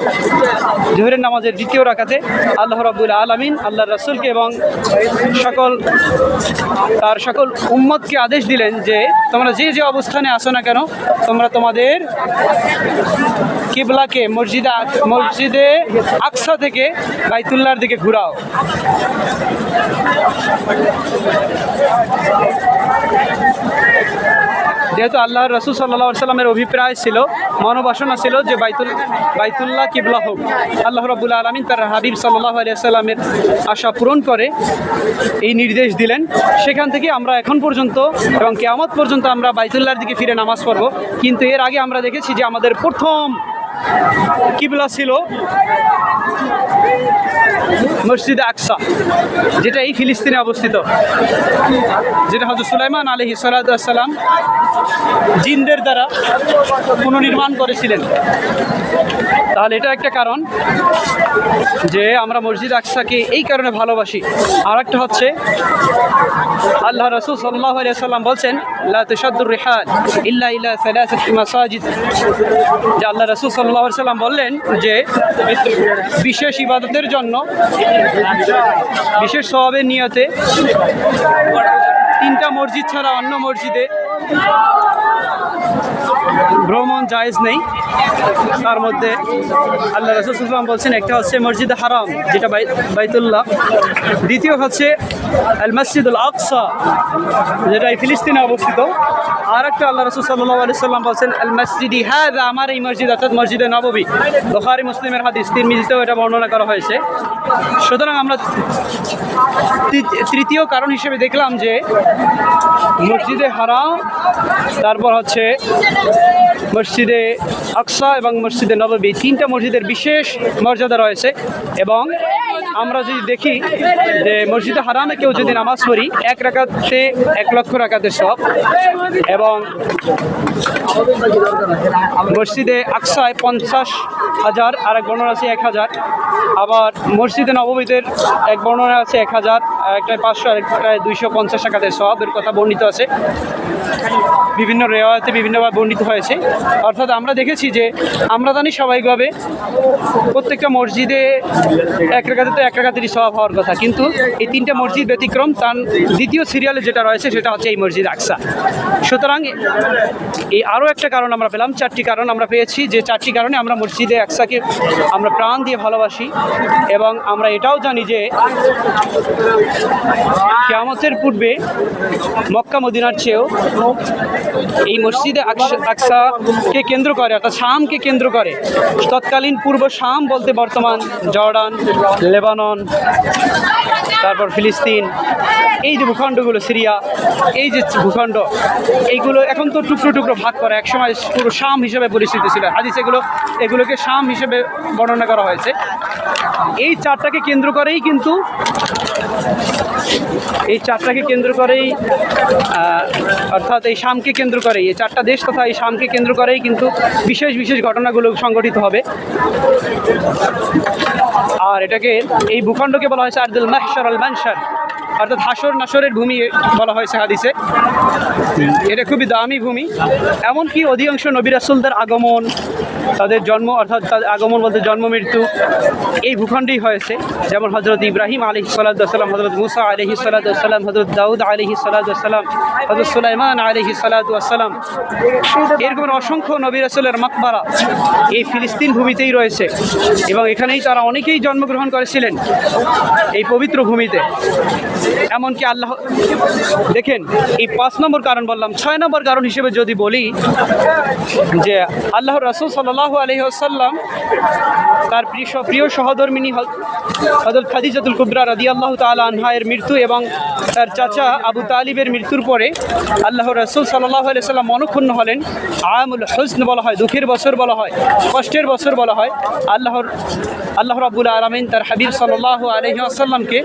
জোহরের নামাজের দ্বিতীয় রাকাতে আল্লাহ রাব্বুল আলামিন আল্লাহ রাসূলকে এবং তার সকল উম্মতকে আদেশ দিলেন যে তোমরা যে যে অবস্থানে আসো না কেন, তোমরা তোমাদের কিবলাকে মসজিদে আকসা থেকে বাইতুল্লাহর দিকে ঘুরাও। যেহেতু আল্লাহ রসুল সাল্লাল্লাহু আলাইহি সাল্লামের অভিপ্রায় ছিল, মনোবাসনা ছিল যে বাইতুল্লাহ কিবলা হোক। আল্লাহ রাব্বুল আলামিন তার হাবিব সাল্লাল্লাহু আলাইহি সাল্লামের আশা পূরণ করে এই নির্দেশ দিলেন। সেখান থেকে আমরা এখন পর্যন্ত এবং কিয়ামত পর্যন্ত আমরা বাইতুল্লাহর দিকে ফিরে নামাজ পড়ব। কিন্তু এর আগে আমরা দেখেছি যে আমাদের প্রথম কিবলা ছিল মসজিদে আকসা, যেটা এই ফিলিস্তিনে অবস্থিত, যেটা হযরত সুলাইমান আলাইহিস সালাতু ওয়াস সালাম জিনদের দ্বারা পুনর্নির্মাণ করেছিলেন। তাহলে এটা একটা কারণ যে আমরা মসজিদ আকসাকে এই কারণে ভালোবাসি। আর একটা হচ্ছে আল্লাহ রাসূল সাল্লাল্লাহু আলাইহি ওয়াসাল্লাম বলছেন, লা তুশাদ্দুর রিহাল ইল্লা ইলা সালাসাতি মাসাজিদ, যে আল্লাহ রাসূল সাল্লাল্লাহু আলাইহি ওয়াসাল্লাম বললেন যে বিশেষ ইবাদতের জন্য, বিশেষ সওয়াবের নিয়তে 3টা মসজিদ ছাড়া অন্য মসজিদে ভ্রমণ জায়েজ নেই। তার মধ্যে আল্লাহ রাসূল সাল্লাল্লাহু আলাইহি ওয়াসাল্লাম বলছেন একটা হচ্ছে মসজিদে হারাম, যেটা বাইতুল্লাহ, দ্বিতীয় হচ্ছে আল মসজিদুল আকসা, যেটা এই ফিলিস্তিনে অবস্থিত। আর একটা আল্লাহ রাসূল সাল্লাল্লাহু আলাইহি ওয়াসাল্লাম বলছেন আল মসজিদি হাযা, আমার এই মসজিদ অর্থাৎ মসজিদে নববী। বুখারী মুসলিমের হাদিস, তিরমিজিতেও এটা বর্ণনা করা হয়েছে। সুতরাং আমরা তৃতীয় কারণ হিসেবে দেখলাম যে মসজিদে হারাম, তারপর হচ্ছে মসজিদে আকসা এবং মসজিদে নববী, 3টা মসজিদের বিশেষ মর্যাদা রয়েছে। এবং আমরা যদি দেখি যে মসজিদে হারামে কেউ যদি নামাজ পড়ি 1 রাকাতে 1 লক্ষ রাকাতের সওয়াব, এবং মসজিদে আকসায় 50,000, আর এক বর্ণনা আছে 1,000, আবার মসজিদে নববীতে এক বর্ণনা আছে 1,000, একটায় 500, আরেকটায় 250 রাকাতের সওয়াবের কথা বর্ণিত আছে। বিভিন্ন রেওয়ায়াতে বিভিন্নভাবে বর্ণিত হয়েছে। অর্থাৎ আমরা দেখেছি যে আমরা জানি স্বাভাবিকভাবে প্রত্যেকটা মসজিদে 1 রাকাতে তো 1 রাকাতেরই সওয়াব হওয়ার কথা, কিন্তু এই 3টা মসজিদ ব্যতিক্রম। তার দ্বিতীয় সিরিয়ালে যেটা রয়েছে সেটা হচ্ছে এই মসজিদ আকসা। সুতরাং এই আরও একটা কারণ আমরা পেলাম, 4টি কারণ আমরা পেয়েছি, যে 4টি কারণে আমরা মসজিদে আকসাকে আমরা প্রাণ দিয়ে ভালোবাসি। এবং আমরা এটাও জানি যে কিয়ামতের পূর্বে মক্কা মদিনার চেয়েও এই মসজিদে আকসাকে কেন্দ্র করে, অর্থাৎ শামকে কেন্দ্র করে, তৎকালীন পূর্ব শাম বলতে বর্তমান জর্ডান, লেবানন, তারপর ফিলিস্তিন, এই যে ভূখণ্ডগুলো, সিরিয়া, এই যে ভূখণ্ড, এইগুলো এখন তো টুকরো টুকরো ভাগ করা, একসময় পুরো শাম হিসেবে পরিচিত ছিল। হাদিস এগুলোকে শাম হিসেবে বর্ণনা করা হয়েছে। এই 4টাকে কেন্দ্র করেই কিন্তু অর্থাৎ এই শামকে কেন্দ্র করেই, এই 4টা দেশ তথা এই শামকে কেন্দ্র করেই কিন্তু বিশেষ বিশেষ ঘটনাগুলো সংঘটিত হবে। আর এটাকে, এই ভূখণ্ডকে বলা হয়েছে আরদুল মাহশার আল মানশার, অর্থাৎ হাসর নাসরের ভূমি বলা হয়েছে হাদিসে। এটা খুবই দামি ভূমি। এমনকি অধিকাংশ নবী রাসূলদের আগমন, তাদের জন্ম, অর্থাৎ তাদের আগমন বলতে জন্ম মৃত্যু এই ভূখণ্ডেই হয়েছে। যেমন হযরত ইব্রাহিম আলাইহিস সালাতু ওয়াস সালাম, হযরত মুসা আলাইহিস সালাতু ওয়াস সালাম, হযরত দাউদ আলাইহিস সালাতু ওয়াস সালাম, হযরত সুলাইমান আলাইহিস সালাতু ওয়াস সালাম, এরকম অসংখ্য নবী রাসূলের মাকবারা এই ফিলিস্তিন ভূমিতেই রয়েছে। এবং এখানেই তারা অনেকেই জন্মগ্রহণ করেছিলেন, এই পবিত্র ভূমিতে। এমনকি আল্লাহ, দেখেন এই 5 নম্বর কারণ বললাম। 6 নম্বর কারণ হিসেবে যদি বলি যে আল্লাহর রাসূল সাল্লাল্লাহু আলাইহি ওয়াসাল্লাম তার প্রিয় সহধর্মিনী হযরত খাদিজাতুল কুবরা রাদিয়াল্লাহু তাআলা আনহা এর মৃত্যু এবং তার চাচা আবু তালিবের মৃত্যুর পরে আল্লাহর রাসূল সাল্লাল্লাহু আলাইহি ওয়াসাল্লাম মনক্ষুণ্ণ হলেন। আমুল হুজন বলা হয়, দুঃখের বছর বলা হয়, কষ্টের বছর বলা হয়। আল্লাহ রাব্বুল আলামিন তার হাবিব সাল্লাল্লাহু আলাইহি ওয়াসাল্লামকে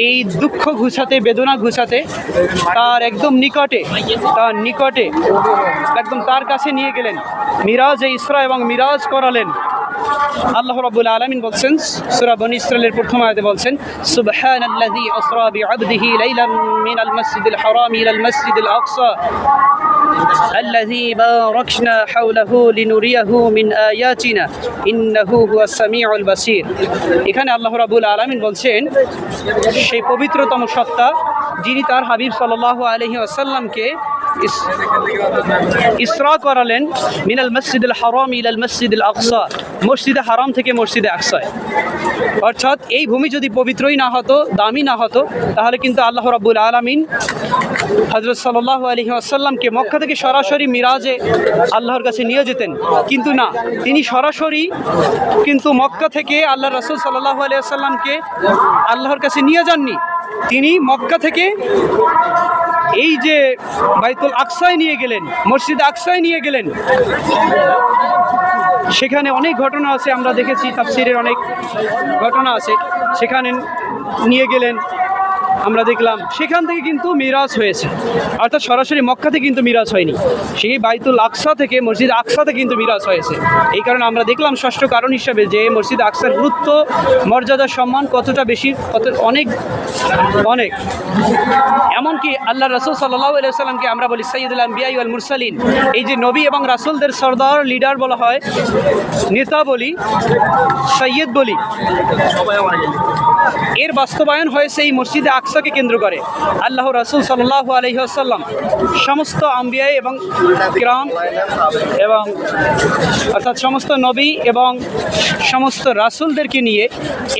এই দুঃখ ঘুচাতে, বেদনা ঘুচাতে তার একদম নিকটে, একদম তার কাছে নিয়ে গেলেন। মিরাজে ইসরা এবং মিরাজ করালেন। আল্লাহ রাব্বুল আলামিন বলছেন সূরা বনী ইসরাঈলের প্রথম আয়াতে বলছেন, সুবহানাল্লাযী আসরা বিআবদিহি লাইলাম মিনাল মাসজিদিল হারাম ইলাল মাসজিদিল আকসা الذي باركنا حوله لنريه من آياتنا إنه هو السميع البصير। এখানে আল্লাহ রাব্বুল আলামিন বলছেন সেই পবিত্রতম সত্তা যিনি তার হাবিব সাল্লাল্লাহু আলাইহি ওয়াসাল্লামকে ইসরা করালেন মিনাল মসজিদুল হারাম ইলাল মসজিদুল আকসা, মসজিদে হারাম থেকে মসজিদে আকসায়। অর্থাৎ এই ভূমি যদি পবিত্রই না হতো, দামি না হতো, তাহলে কিন্তু আল্লাহ রাব্বুল আলামিন হযরত সাল্লাল্লাহু আলাইহি ওয়াসাল্লামকে মক্কা থেকে সরাসরি মিরাজে আল্লাহর কাছে নিয়ে যেতেন, কিন্তু না, তিনি সরাসরি কিন্তু মক্কা থেকে আল্লাহ রাসূল সাল্লাল্লাহু আলাইহি ওয়াসাল্লামকে আল্লাহর কাছে নিয়ে যাননি। তিনি মক্কা থেকে এই যে বাইতুল আকসায় নিয়ে গেলেন, মসজিদ আকসায় নিয়ে গেলেন। সেখানে অনেক ঘটনা আছে, আমরা দেখেছি তাফসীরের অনেক ঘটনা আছে। সেখানে নিয়ে গেলেন, আমরা দেখলাম সেখান থেকে কিন্তু মিরাজ হয়েছে, অর্থাৎ সরাসরি মক্কা থেকে কিন্তু মিরাজ হয়নি, সেই বাইতুল আকসা থেকে মসজিদ আকসাতে কিন্তু মিরাজ হয়েছে। এই কারণে আমরা দেখলাম ষষ্ঠ কারণ হিসাবে যে মসজিদ আকসার গুরুত্ব, মর্যাদা, সম্মান কতটা বেশি, অনেক অনেক। এমনকি আল্লাহ রাসূল সাল্লাল্লাহু আলাইহি ওয়াসাল্লামকে আমরা বলি সাইয়্যিদুল আম্বিয়া ওয়াল মুরসালিন, এই যে নবী এবং রাসূলদের সরদার, লিডার বলা হয়, নেতা বলি, সৈয়দ বলি, এর বাস্তবায়ন হয়েছে এই মসজিদে আকসাকে কেন্দ্র করে। আল্লাহ রাসূল সাল্লাল্লাহু আলাইহি ওয়াসাল্লাম সমস্ত আম্বিয়া এবং কিরাম এবং অর্থাৎ সমস্ত নবী এবং সমস্ত রাসূলদেরকে নিয়ে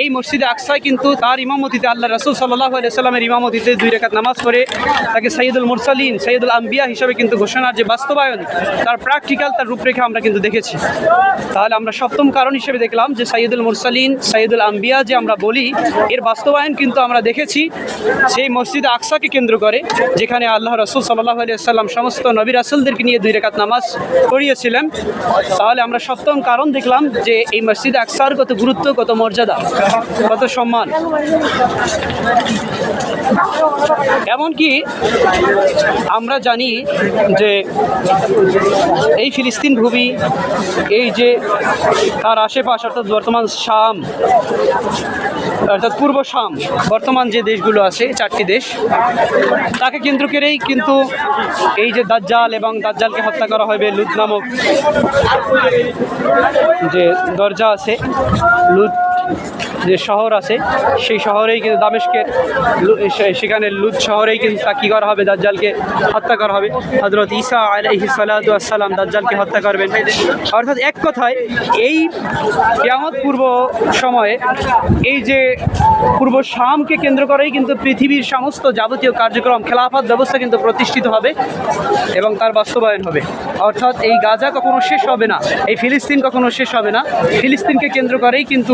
এই মসজিদে আকসায় কিন্তু তার ইমামতিতে, আল্লাহ রাসূল সাল্লাল্লাহু আলাইহি ওয়াসাল্লামের ইমামতিতে 2 রাকাত নামাজ পড়ে তাকে সাইয়্যিদুল মুরসালিন, সাইয়্যিদুল আম্বিয়া হিসাবে কিন্তু ঘোষণার যে বাস্তবায়ন, তার প্র্যাকটিক্যাল, তার রূপরেখা আমরা কিন্তু দেখেছি। তাহলে আমরা সপ্তম কারণ হিসেবে দেখলাম যে সাইয়্যিদুল মুরসালিন, সাইয়্যিদুল আম্বিয়া যে আমরা বলি, এর বাস্তবায়ন কিন্তু আমরা দেখেছি সেই মসজিদে আকসাকে কেন্দ্র করে, যেখানে আল্লাহ রাসূল সাল্লাল্লাহু আলাইহি ওয়াসাল্লাম সমস্ত নবী রাসূলদেরকে নিয়ে 2 রাকাত নামাজ পড়িয়েছিলেন। তাহলে আমরা সপ্তম কারণ দেখলাম যে এই মসজিদে আকসার কত গুরুত্ব, কত মর্যাদা, কত সম্মান। এমনকি আমরা জানি যে এই ফিলিস্তিন ভূমি, এই যে তার আশেপাশ, অর্থাৎ বর্তমান শাম, অর্থাৎ পূর্ব শাম, বর্তমান যে দেশগুলো আছে 4টি দেশ, তাকে কেন্দ্র করেই কিন্তু এই যে দাজ্জাল এবং দাজ্জালকে হত্যা করা হবে, লুদ নামক যে দরজা আছে, লুদ যে শহর আছে, সেই শহরেই কিন্তু দামেস্কের সেখানে লুদ শহরেই কিন্তু তা কী করা হবে, দাজ্জালকে হত্যা করা হবে। হযরত ঈসা আলাইহিস সালাতু ওয়াস সালাম দাজ্জালকে হত্যা করবেন। অর্থাৎ এক কথায় এই কিয়ামত পূর্ব সময়ে এই যে পূর্ব শামকে কেন্দ্র করেই কিন্তু পৃথিবীর সমস্ত যাবতীয় কার্যক্রম, খেলাফত ব্যবস্থা কিন্তু প্রতিষ্ঠিত হবে এবং তার বাস্তবায়ন হবে। অর্থাৎ এই গাজা কখনো শেষ হবে না, এই ফিলিস্তিন কখনো শেষ হবে না। ফিলিস্তিনকে কেন্দ্র করেই কিন্তু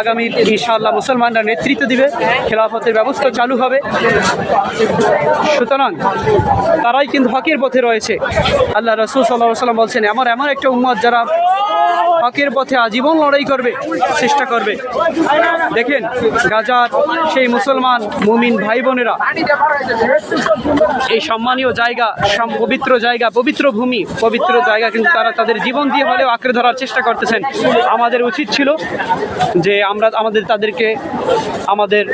আগামী ইনশাআল্লাহ মুসলমানরা নেতৃত্ব দিবে, খেলাফতের ব্যবস্থা চালু হবে। সুতরাং তারাই কিন্তু হকের পথে রয়েছে। আল্লাহ রাসূল সাল্লাল্লাহু আলাইহি ওয়াসাল্লাম বলছেন, আমার এমন একটা উম্মত যারা হকের পথে আজীবন লড়াই করবে, চেষ্টা করবে। দেখেন গাজার সেই মুসলমান মুমিন ভাই বোনেরা এই সম্মানীয় জায়গা, পবিত্র জায়গা, পবিত্র ভূমি, পবিত্র জায়গা কিন্তু তারা তাদের জীবন দিয়ে হলেও আঁকড়ে ধরার চেষ্টা করতেছেন। আমাদের উচিত ছিল যে আমরা তাদেরকে আমাদের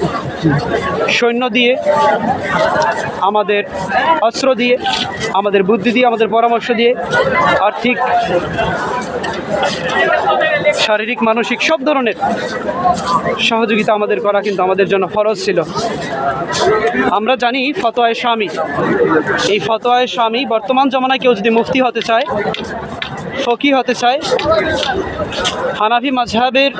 সৈন্য দিয়ে, আমাদের অস্ত্র দিয়ে, আমাদের বুদ্ধি দিয়ে, আমাদের পরামর্শ দিয়ে, আর্থিক, শারীরিক, মানসিক সব ধরনের সহযোগিতা আমাদের করা কিন্তু আমাদের জন্য ফরজ ছিল। আমরা জানি ফতোয়ায়ে শামী, এই ফতোয়ায়ে শামী বর্তমান জমানায় কেউ যদি মুফতি হতে চায়, ফকিহ হতে চায়, হানাফি মাযহাবের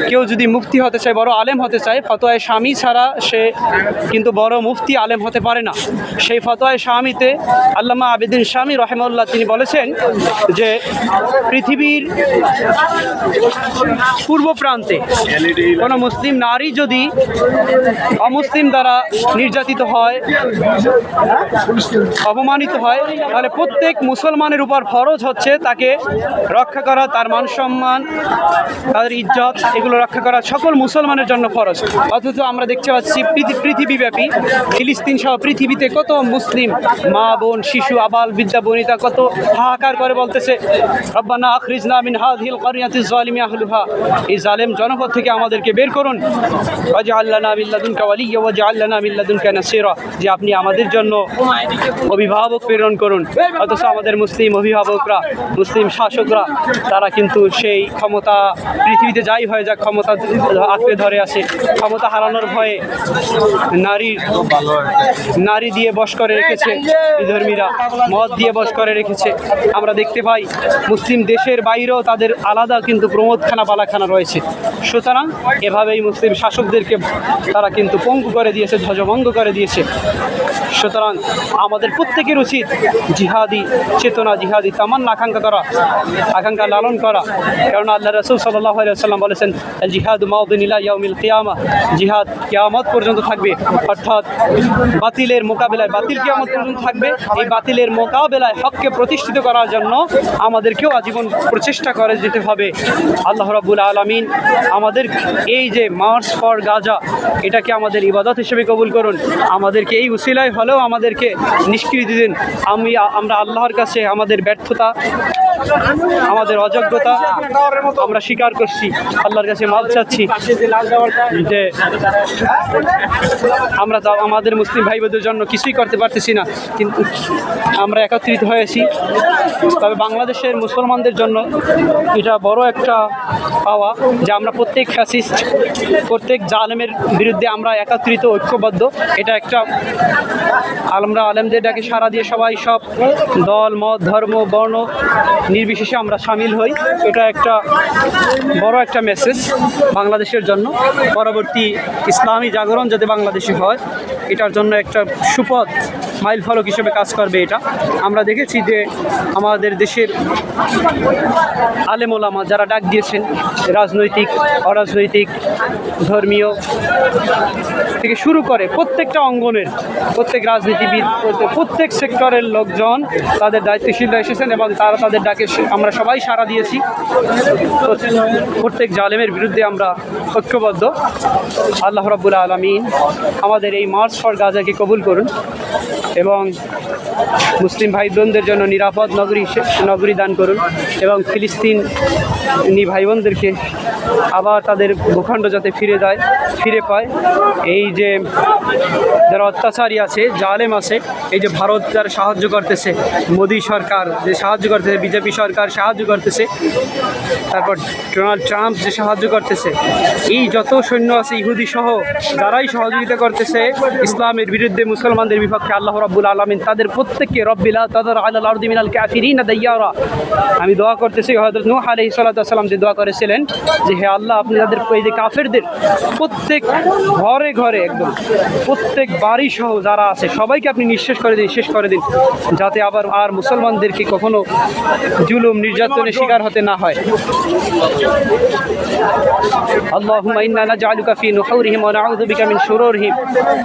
কেউ যদি মুফতি হতে চায়, বড় আলেম হতে চায়, ফতোয়ায়ে শামী ছাড়া সে কিন্তু বড় মুফতি আলেম হতে পারে না। সেই ফতোয়ায়ে শামীতে আল্লামা আবিদিন শামী রাহিমাহুল্লাহ তিনি বলেছেন যে পৃথিবীর পূর্ব প্রান্তে কোনো মুসলিম নারী যদি অমুসলিম দ্বারা নির্যাতিত হয়, অপমানিত হয়, তাহলে প্রত্যেক মুসলমানের উপর ফরজ হচ্ছে তাকে রক্ষা করা, তার মান সম্মান, তাদের ইজ্জত, এগুলো রক্ষা করা সকল মুসলমানের জন্য ফরজ। অথচ আমরা দেখতে পাচ্ছি পৃথিবীব্যাপী, ফিলিস্তিন সহ পৃথিবীতে কত মুসলিম মা বোন, শিশু, আবাল বৃদ্ধা বনিতা কত হাহাকার করে বলতেছে, রব্বানা আখরিজনা মিন হাযিহিল ক্বরিয়াতিজ যালিমি আহলুহা, এই জালেম জনপদ থেকে আমাদেরকে বের করুন। ওয়াজআল লানা মিন লাদুনকা ওয়ালিয়্যা ওয়াজআল লানা মিন লাদুনকা নাসীরা, যে আপনি আমাদের জন্য অভিভাবক প্রেরণ করুন। অথচ আমাদের মুসলিম অভিভাবকরা, মুসলিম শাসকরা, তারা কিন্তু সেই ক্ষমতা, পৃথিবীতে যাই হয়ে যাক ক্ষমতা আঁকড়ে ধরে আসে, ক্ষমতা হারানোর ভয়ে নারী দিয়ে বশ করে রেখেছে, বিধর্মীরা মদ দিয়ে বশ করে রেখেছে। আমরা দেখতে পাই মুসলিম দেশের বাইরেও তাদের আলাদা কিন্তু প্রমোদখানা, বালাখানা রয়েছে। সুতরাং এভাবেই মুসলিম শাসকদেরকে তারা কিন্তু পঙ্গু করে দিয়েছে, ধ্বজভঙ্গ করে দিয়েছে। সুতরাং আমাদের প্রত্যেকের উচিত জিহাদি চেতনা, জিহাদি তামান্না আকাঙ্ক্ষা লালন করা। কারণ আল্লাহ রাসূল সাল্লাল্লাহু আলাইহি ওয়াসাল্লাম বলেছেন, আল জিহাদু মাউদিন ইলা ইয়াউমিল কিয়ামা, জিহাদ কিয়ামত পর্যন্ত থাকবে। অর্থাৎ বাতিলের মোকাবেলায়, বাতিল কিয়ামত পর্যন্ত থাকবে। এই বাতিলের মোকাবেলায় হককে প্রতিষ্ঠিত করার জন্য আমাদেরকেও আজীবন প্রচেষ্টা করে যেতে হবে। আল্লাহ রাব্বুল আলামিন আমাদের এই যে মার্চ ফর গাজা, এটাকে আমাদের ইবাদত হিসেবে কবুল করুন। আমাদেরকে এই উসিলায় হলেও আমাদেরকে নিষ্কৃতি দিন। আমরা আল্লাহর কাছে আমাদের ব্যর্থতা, আমাদের অযোগ্যতা আমরা স্বীকার করছি, আল্লাহর কাছে মাফ চাচ্ছি যে আমরা আমাদের মুসলিম ভাই বোনদের জন্য কিছুই করতে পারতেছি না, কিন্তু আমরা একত্রিত হয়েছি। তবে বাংলাদেশের মুসলমানদের জন্য এটা বড় একটা পাওয়া যে আমরা প্রত্যেক ফ্যাসিস্ট, প্রত্যেক জালেমের বিরুদ্ধে আমরা একত্রিত, ঐক্যবদ্ধ। এটা একটা আমরা আলেমদের ডাকে সাড়া দিয়ে সবাই, সব দল মত ধর্ম বর্ণ নির্বিশেষে আমরা সামিল হই। এটা একটা বড় একটা মেসেজ বাংলাদেশের জন্য। পরবর্তী ইসলামী জাগরণ যাতে বাংলাদেশে হয়, এটার জন্য একটা সুপথ মাইল ফলক হিসেবে কাজ করবে এটা। আমরা দেখেছি যে আমাদের দেশের আলেম ওলামা যারা ডাক দিয়েছেন, রাজনৈতিক অরাজনৈতিক ধর্মীয় থেকে শুরু করে প্রত্যেকটা অঙ্গনের, প্রত্যেক রাজনীতিবিদ, প্রত্যেক সেক্টরের লোকজন তাদের দায়িত্বশীলরা এসেছেন এবং তারা তাদের ডাকে আমরা সবাই সাড়া দিয়েছি। প্রত্যেক জালেমের বিরুদ্ধে আমরা ঐক্যবদ্ধ। আল্লাহ রাব্বুল আলামিন আমাদের এই মার্চ ফর গাজাকে কবুল করুন এবং মুসলিম ভাই বোনদের জন্য নিরাপদ নগরী দান করুন এবং ফিলিস্তিনি ভাই বোনদেরকে আবার তাদের ভূখণ্ড যাতে ফিরে পায়। এই যে যারা অত্যাচারী আছে, জালেম আছে, এই যে ভারত যারা সাহায্য করতেছে, মোদী সরকার যে সাহায্য করতেছে, বিজেপি সরকার সাহায্য করতেছে, তারপর ডোনাল্ড ট্রাম্প যে সাহায্য করতেছে, এই যত সৈন্য আছে ইহুদি সহ যারাই সহযোগিতা করতেছে ইসলামের বিরুদ্ধে, মুসলমানদের বিপক্ষে, আল্লাহ রাব্বুল আলামিন তাদের প্রত্যেককে রব্বিলা তাদার আলাল আরদি মিনাল কাফিরিনা দাইয়ারা, আমি দোয়া করতেছি হযরত নূহ আলাইহিস সালাতু ওয়াস সালাম যে দোয়া করেছিলেন যে হে আল্লাহ, আপনি তাদের এই যে কাফেরদের প্রত্যেক ঘরে ঘরে, একদম প্রত্যেক বাড়ি সহ যারা আছে সবাইকে আপনি নিঃশেষ করে দিন, শেষ করে দিন, যাতে আবার আর মুসলমানদেরকে কখনো জুলুম নির্যাতনের শিকার হতে না হয়। আল্লাহুম্মা ইন্না নাজআলুকা ফি নুহুরিহিম ওয়া নাউযু বিকা মিন শুরুরিহিম।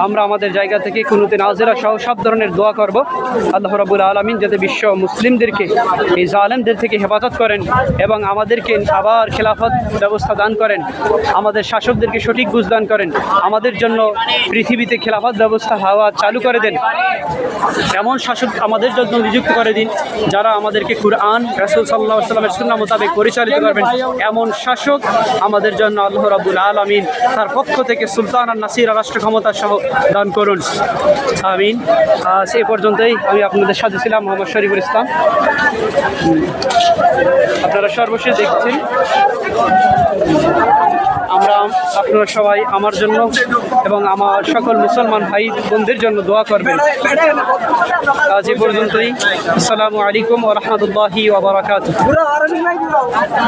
আমরা আমাদের জায়গা থেকে কুনুতে নাজিরা সহ সব ধরনের দোয়া করব। আল্লাহ রাব্বুল আলামিন যাতে বিশ্ব মুসলিমদেরকে এই জালেমদের থেকে হেফাজত করেন এবং আমাদেরকে আবার খেলাফত ব্যবস্থা দান করেন, আমাদের শাসকদেরকে সঠিক বুঝ দান করেন, আমাদের জন্য পৃথিবীতে খেলাফত ব্যবস্থা হওয়া চালু করে দেন। এমন শাসক আমাদের জন্য নিযুক্ত করে দিন যারা আমাদেরকে কুরআন, রাসূল সাল্লাল্লাহু আলাইহি ওয়াসাল্লামের সুন্নাহ মোতাবেক পরিচালিত করবেন। এমন শাসক আমাদের জন্য আল্লাহ রাব্বুল আলামিন তার পক্ষ থেকে সুলতান আর নাসিরা রাষ্ট্র ক্ষমতা সহ দান করুন। আমিন। সে পর্যন্তই আমি আপনাদের সাথে ছিলাম মোহাম্মদ শরীফুল ইসলাম। আপনারা সর্বশেষ দেখছেন, আপনারা সবাই আমার জন্য এবং আমার সকল মুসলমান ভাই বোনদের জন্য দোয়া করবেন। আজ এ পর্যন্তই। আসসালামু আলাইকুম ওয়া রাহমাতুল্লাহি ওয়া বারাকাতুহু।